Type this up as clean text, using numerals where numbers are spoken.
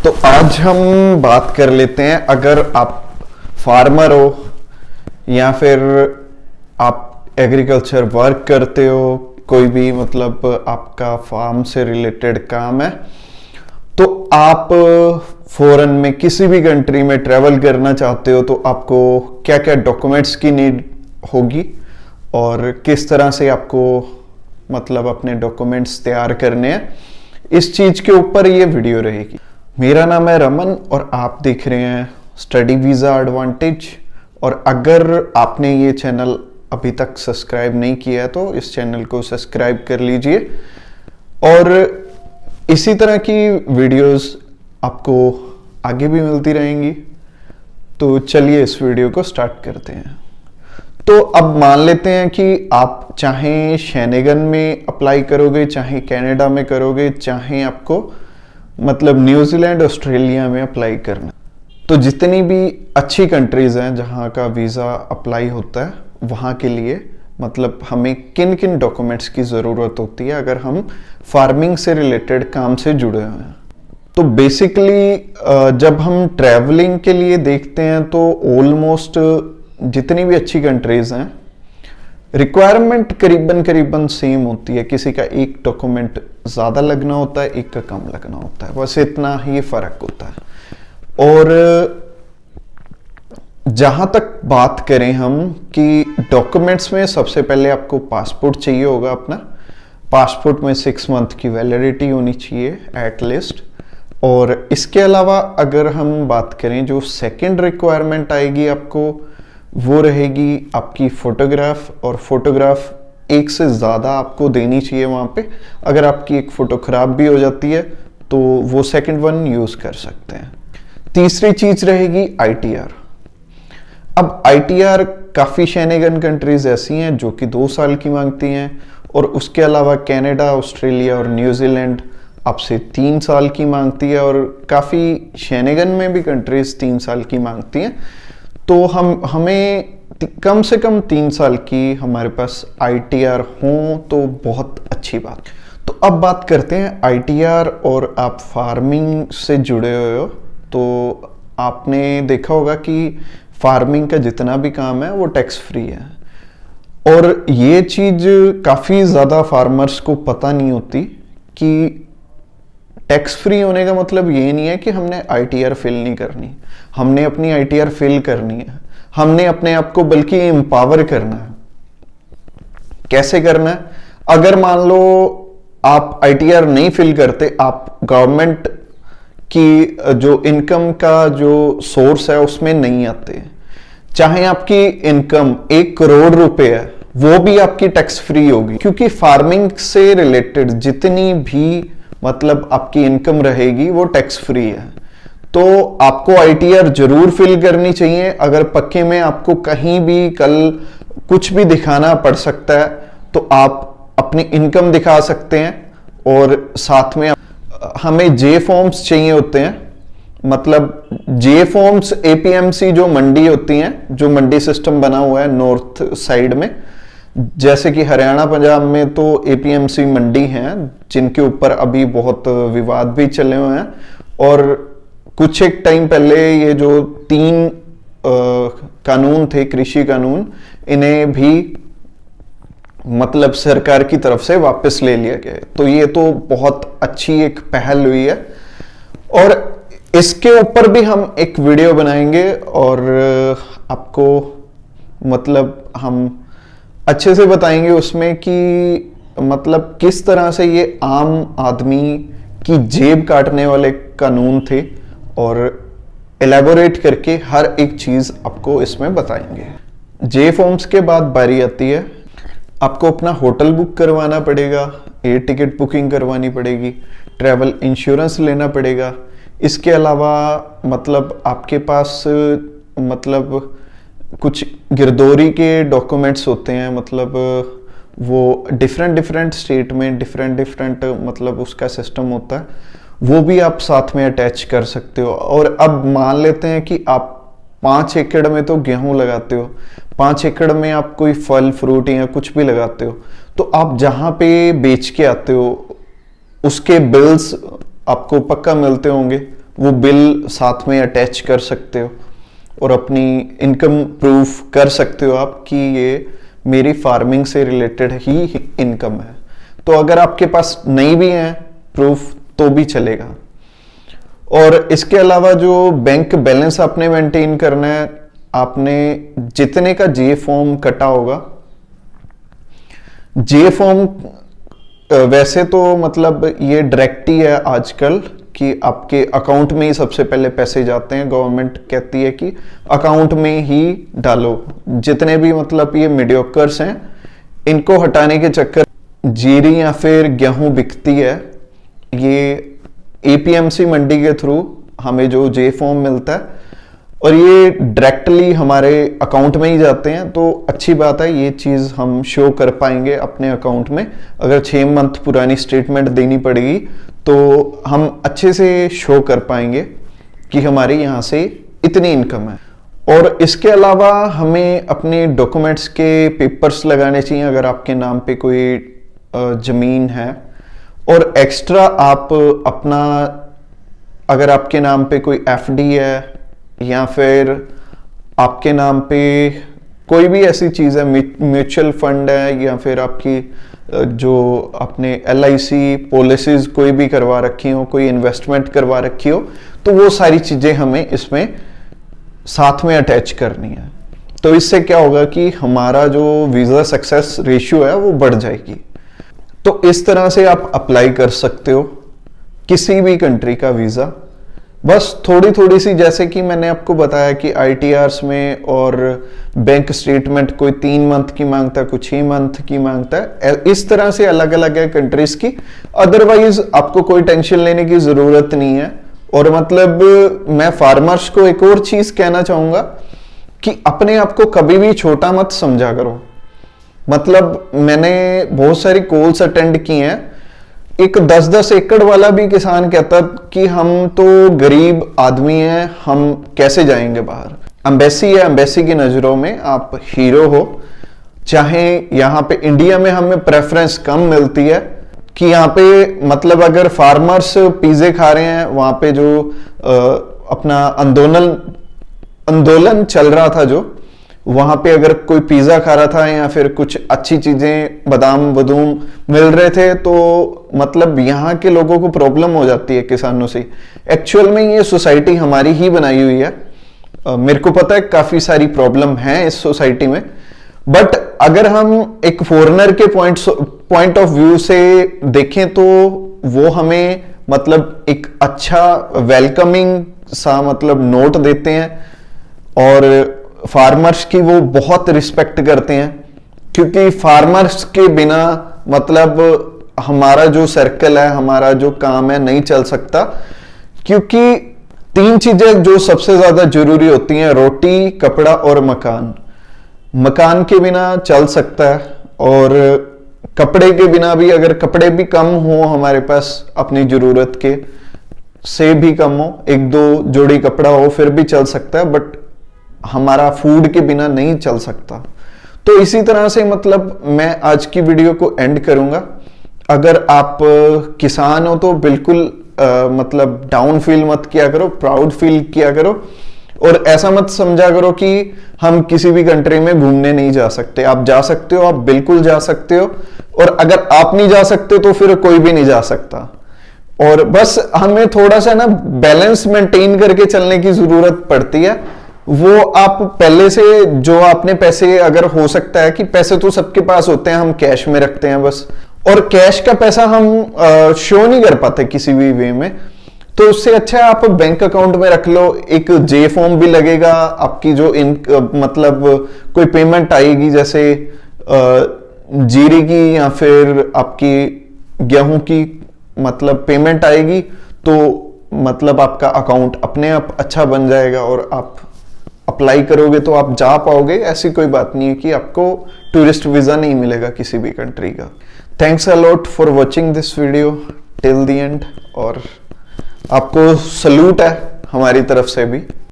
तो आज हम बात कर लेते हैं, अगर आप फार्मर हो या फिर आप एग्रीकल्चर वर्क करते हो, कोई भी मतलब आपका फार्म से रिलेटेड काम है, तो आप फॉरेन में किसी भी कंट्री में ट्रैवल करना चाहते हो तो आपको क्या क्या डॉक्यूमेंट्स की नीड होगी और किस तरह से आपको मतलब अपने डॉक्यूमेंट्स तैयार करने हैं, इस चीज के ऊपर ये वीडियो रहेगी। मेरा नाम है रमन और आप देख रहे हैं स्टडी वीज़ा एडवांटेज। और अगर आपने ये चैनल अभी तक सब्सक्राइब नहीं किया है तो इस चैनल को सब्सक्राइब कर लीजिए और इसी तरह की वीडियोस आपको आगे भी मिलती रहेंगी। तो चलिए इस वीडियो को स्टार्ट करते हैं। तो अब मान लेते हैं कि आप चाहे शेनेगन में अप्लाई करोगे, चाहे कनाडा में करोगे, चाहे आपको मतलब न्यूजीलैंड ऑस्ट्रेलिया में अप्लाई करना, तो जितनी भी अच्छी कंट्रीज हैं जहाँ का वीज़ा अप्लाई होता है वहाँ के लिए मतलब हमें किन किन डॉक्यूमेंट्स की ज़रूरत होती है अगर हम फार्मिंग से रिलेटेड काम से जुड़े हुए हैं। तो बेसिकली जब हम ट्रैवलिंग के लिए देखते हैं तो ऑलमोस्ट जितनी भी अच्छी कंट्रीज हैं रिक्वायरमेंट करीबन सेम होती है। किसी का एक डॉक्यूमेंट ज़्यादा लगना होता है, एक का कम लगना होता है, बस इतना ही फर्क होता है। और जहां तक बात करें हम कि डॉक्यूमेंट्स में सबसे पहले आपको पासपोर्ट चाहिए होगा अपना। पासपोर्ट में 6 मंथ की वैलिडिटी होनी चाहिए एटलीस्ट। और इसके अलावा अगर हम बात करें जो सेकंड रिक्वायरमेंट आएगी आपको, वो रहेगी आपकी फोटोग्राफ। और फोटोग्राफ एक से ज़्यादा आपको देनी चाहिए वहाँ पे। अगर आपकी एक फ़ोटो ख़राब भी हो जाती है तो वो सेकंड वन यूज़ कर सकते हैं। तीसरी चीज़ रहेगी ITR। अब ITR काफ़ी शेनेगन कंट्रीज ऐसी हैं जो कि 2 साल की मांगती हैं और उसके अलावा कनाडा, ऑस्ट्रेलिया और न्यूजीलैंड आपसे 3 साल की मांगती है और काफ़ी शेनेगन में भी कंट्रीज 3 साल की मांगती हैं। तो हमें कम से कम 3 साल की हमारे पास ITR हो तो बहुत अच्छी बात। तो अब बात करते हैं ITR और आप फार्मिंग से जुड़े हुए हो तो आपने देखा होगा कि फार्मिंग का जितना भी काम है वो टैक्स फ्री है। और ये चीज़ काफ़ी ज़्यादा फार्मर्स को पता नहीं होती कि टैक्स फ्री होने का मतलब ये नहीं है कि हमने ITR फिल नहीं करनी। हमने अपनी ITR फिल करनी है, हमने अपने आप को बल्कि एम्पावर करना है। कैसे करना है? अगर मान लो आप ITR नहीं फिल करते, आप गवर्नमेंट की जो इनकम का जो सोर्स है उसमें नहीं आते, चाहे आपकी इनकम 1 करोड़ रुपए है वो भी आपकी टैक्स फ्री होगी, क्योंकि फार्मिंग से रिलेटेड जितनी भी मतलब आपकी इनकम रहेगी वो टैक्स फ्री है। तो आपको ITR जरूर फिल करनी चाहिए। अगर पक्के में आपको कहीं भी कल कुछ भी दिखाना पड़ सकता है तो आप अपनी इनकम दिखा सकते हैं। और साथ में हमें J फॉर्म्स चाहिए होते हैं, मतलब J फॉर्म्स APMC जो मंडी होती हैं, जो मंडी सिस्टम बना हुआ है नॉर्थ साइड में, जैसे कि हरियाणा पंजाब में तो APMC मंडी हैं जिनके ऊपर अभी बहुत विवाद भी चले हुए हैं। और कुछ एक टाइम पहले ये जो 3 कानून थे, कृषि कानून, इन्हें भी मतलब सरकार की तरफ से वापस ले लिया गया। तो ये तो बहुत अच्छी एक पहल हुई है और इसके ऊपर भी हम एक वीडियो बनाएंगे और आपको मतलब हम अच्छे से बताएंगे उसमें कि मतलब किस तरह से ये आम आदमी की जेब काटने वाले कानून थे और एलैबोरेट करके हर एक चीज आपको इसमें बताएंगे। J फॉर्म्स के बाद बारी आती है, आपको अपना होटल बुक करवाना पड़ेगा, एयर टिकट बुकिंग करवानी पड़ेगी, ट्रैवल इंश्योरेंस लेना पड़ेगा। इसके अलावा मतलब आपके पास मतलब कुछ गिरदौरी के डॉक्यूमेंट्स होते हैं, मतलब वो डिफरेंट स्टेट में डिफरेंट मतलब उसका सिस्टम होता है, वो भी आप साथ में अटैच कर सकते हो। और अब मान लेते हैं कि आप 5 एकड़ में तो गेहूं लगाते हो, 5 एकड़ में आप कोई फल फ्रूट या कुछ भी लगाते हो, तो आप जहां पे बेच के आते हो उसके बिल्स आपको पक्का मिलते होंगे, वो बिल साथ में अटैच कर सकते हो और अपनी इनकम प्रूफ कर सकते हो आप कि ये मेरी फार्मिंग से रिलेटेड ही इनकम है। तो अगर आपके पास नहीं भी है प्रूफ तो भी चलेगा। और इसके अलावा जो बैंक बैलेंस आपने मेंटेन करना है, आपने जितने का जे फॉर्म कटा होगा, जे फॉर्म वैसे तो मतलब ये डायरेक्ट ही है आजकल कि आपके अकाउंट में ही सबसे पहले पैसे जाते हैं। गवर्नमेंट कहती है कि अकाउंट में ही डालो। जितने भी मतलब ये मीडियोकर्स हैं, इनको हटाने के चक्कर जीरी या फिर गेहूं बिकती है, ये एपीएमसी मंडी के थ्रू हमें जो जे फॉर्म मिलता है और ये डायरेक्टली हमारे अकाउंट में ही जाते हैं। तो अच्छी बात है, ये चीज़ हम शो कर पाएंगे अपने अकाउंट में। अगर 6 मंथ पुरानी स्टेटमेंट देनी पड़ेगी तो हम अच्छे से शो कर पाएंगे कि हमारे यहाँ से इतनी इनकम है। और इसके अलावा हमें अपने डॉक्यूमेंट्स के पेपर्स लगाने चाहिए अगर आपके नाम पे कोई ज़मीन है। और एक्स्ट्रा आप अपना, अगर आपके नाम पे कोई एफडी है या फिर आपके नाम पे कोई भी ऐसी चीज़ है, म्यूचुअल फंड है या फिर आपकी जो आपने एलआईसी पॉलिसीज कोई भी करवा रखी हो, कोई इन्वेस्टमेंट करवा रखी हो, तो वो सारी चीज़ें हमें इसमें साथ में अटैच करनी है। तो इससे क्या होगा कि हमारा जो वीज़ा सक्सेस रेशियो है वो बढ़ जाएगी। तो इस तरह से आप अप्लाई कर सकते हो किसी भी कंट्री का वीज़ा। बस थोड़ी थोड़ी सी, जैसे कि मैंने आपको बताया कि आईटीआर्स में और बैंक स्टेटमेंट कोई 3 मंथ की मांगता है, कुछ 6 मंथ की मांगता है। इस तरह से अलग अलग है कंट्रीज की। अदरवाइज आपको कोई टेंशन लेने की जरूरत नहीं है। और मतलब मैं फार्मर्स को एक और चीज कहना चाहूंगा कि अपने आप को कभी भी छोटा मत समझा करो। मतलब मैंने बहुत सारी कॉल्स अटेंड की हैं, एक 10-10 एकड़ वाला भी किसान कहता कि हम तो गरीब आदमी हैं, हम कैसे जाएंगे बाहर। एम्बेसी है, एम्बेसी की नजरों में आप हीरो हो। चाहे यहाँ पे इंडिया में हमें प्रेफरेंस कम मिलती है कि यहाँ पे मतलब अगर फार्मर्स पिज़्ज़े खा रहे हैं, वहां पे जो अपना आंदोलन चल रहा था, जो वहां पे अगर कोई पिज़्ज़ा खा रहा था या फिर कुछ अच्छी चीजें बादाम वदूम मिल रहे थे, तो मतलब यहाँ के लोगों को प्रॉब्लम हो जाती है किसानों से। एक्चुअल में ये सोसाइटी हमारी ही बनाई हुई है। मेरे को पता है काफी सारी प्रॉब्लम है इस सोसाइटी में, बट अगर हम एक फॉरेनर के पॉइंट ऑफ व्यू से देखें तो वो हमें मतलब एक अच्छा वेलकमिंग सा मतलब नोट देते हैं और फार्मर्स की वो बहुत रिस्पेक्ट करते हैं। क्योंकि फार्मर्स के बिना मतलब हमारा जो सर्कल है, हमारा जो काम है, नहीं चल सकता। क्योंकि 3 चीजें जो सबसे ज्यादा जरूरी होती हैं, रोटी, कपड़ा और मकान। मकान के बिना चल सकता है और कपड़े के बिना भी, अगर कपड़े भी कम हो हमारे पास अपनी जरूरत के से भी कम हो, 1-2 जोड़ी कपड़ा हो फिर भी चल सकता है, बट हमारा फूड के बिना नहीं चल सकता। तो इसी तरह से मतलब मैं आज की वीडियो को एंड करूंगा। अगर आप किसान हो तो बिल्कुल मतलब डाउन फील मत किया करो, प्राउड फील किया करो और ऐसा मत समझा करो कि हम किसी भी कंट्री में घूमने नहीं जा सकते। आप जा सकते हो, आप बिल्कुल जा सकते हो। और अगर आप नहीं जा सकते तो फिर कोई भी नहीं जा सकता। और बस हमें थोड़ा सा ना बैलेंस मेंटेन करके चलने की जरूरत पड़ती है। वो आप पहले से जो आपने पैसे, अगर हो सकता है कि पैसे तो सबके पास होते हैं, हम कैश में रखते हैं बस, और कैश का पैसा हम शो नहीं कर पाते किसी भी वे में। तो उससे अच्छा आप बैंक अकाउंट में रख लो। एक जे फॉर्म भी लगेगा, आपकी जो मतलब कोई पेमेंट आएगी, जैसे जीरी की या फिर आपकी गेहूं की मतलब पेमेंट आएगी, तो मतलब आपका अकाउंट अपने आप अच्छा बन जाएगा और आप अप्लाई करोगे तो आप जा पाओगे। ऐसी कोई बात नहीं है कि आपको टूरिस्ट वीजा नहीं मिलेगा किसी भी कंट्री का। Thanks a lot for watching this video till the end, और आपको सल्यूट है हमारी तरफ से भी।